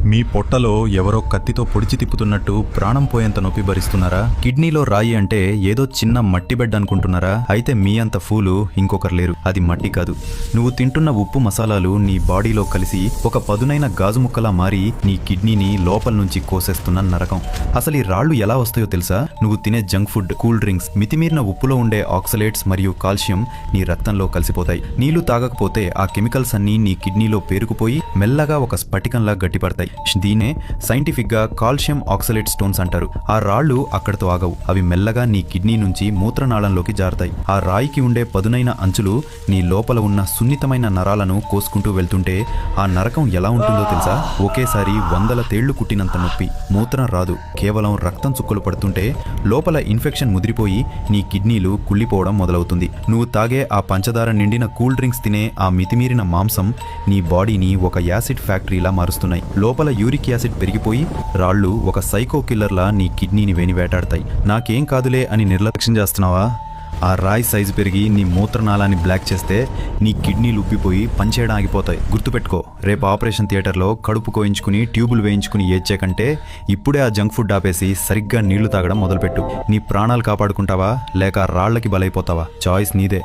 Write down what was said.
మీ పొట్టలో ఎవరో కత్తితో పొడిచి తిప్పుతున్నట్టు ప్రాణం పోయేంత నొప్పి భరిస్తున్నారా? కిడ్నీలో రాయి అంటే ఏదో చిన్న మట్టి బెడ్ అనుకుంటున్నారా? అయితే మీ అంత ఫూలు ఇంకొకరు లేరు. అది మట్టి కాదు. నువ్వు తింటున్న ఉప్పు మసాలాలు నీ బాడీలో కలిసి ఒక పదునైన గాజు ముక్కలా మారి నీ కిడ్నీని లోపల నుంచి కోసేస్తున్న నరకం. అసలు ఈ రాళ్లు ఎలా వస్తాయో తెలుసా? నువ్వు తినే జంక్ ఫుడ్, కూల్ డ్రింక్స్, మితిమీరిన ఉప్పులో ఉండే ఆక్సలేట్స్ మరియు కాల్షియం నీ రక్తంలో కలిసిపోతాయి. నీళ్లు తాగకపోతే ఆ కెమికల్స్ అన్నీ నీ కిడ్నీలో పేరుకుపోయి మెల్లగా ఒక స్ఫటికంలా గట్టిపడతాయి. దీనే సైంటిఫిక్ గా కాల్షియం ఆక్సలేట్ స్టోన్స్ అంటారు. ఆ రాళ్లు అక్కడతో ఆగవు. అవి మెల్లగా నీ కిడ్నీ నుంచి మూత్రనాళంలోకి జారుతాయి. ఆ రాయికి ఉండే పదునైన అంచులు నీ లోపల ఉన్న సున్నితమైన నరాలను కోసుకుంటూ వెళ్తుంటే ఆ నరకం ఎలా ఉంటుందో తెలుసా? ఒకేసారి 100 తేళ్లు కుట్టినంత నొప్పి. మూత్రం రాదు, కేవలం రక్తం చుక్కలు పడుతుంటే లోపల ఇన్ఫెక్షన్ ముదిరిపోయి నీ కిడ్నీలు కుళ్ళిపోవడం మొదలవుతుంది. నువ్వు తాగే ఆ పంచదార నిండిన కూల్ డ్రింక్స్, తినే ఆ మితిమీరిన మాంసం నీ బాడీని ఒక యాసిడ్ ఫ్యాక్టరీలా మారుస్తున్నాయి. లోపల యూరిక్ యాసిడ్ పెరిగిపోయి రాళ్లు ఒక సైకో కిల్లర్లా నీ కిడ్నీని వేటాడతాయి. నాకేం కాదులే అని నిర్లక్ష్యం చేస్తున్నావా? ఆ రాయి సైజు పెరిగి నీ మూత్రనాళాన్ని బ్లాక్ చేస్తే నీ కిడ్నీలు ఉబ్బిపోయి పనిచేయడం ఆగిపోతాయి. గుర్తుపెట్టుకో, రేపు ఆపరేషన్ థియేటర్లో కడుపు కోయించుకుని ట్యూబులు వేయించుకుని ఏడ్చే కంటే ఇప్పుడే ఆ జంక్ ఫుడ్ ఆపేసి సరిగ్గా నీళ్లు తాగడం మొదలుపెట్టు. నీ ప్రాణాలు కాపాడుకుంటావా లేక రాళ్లకి బలైపోతావా? చాయిస్ నీదే.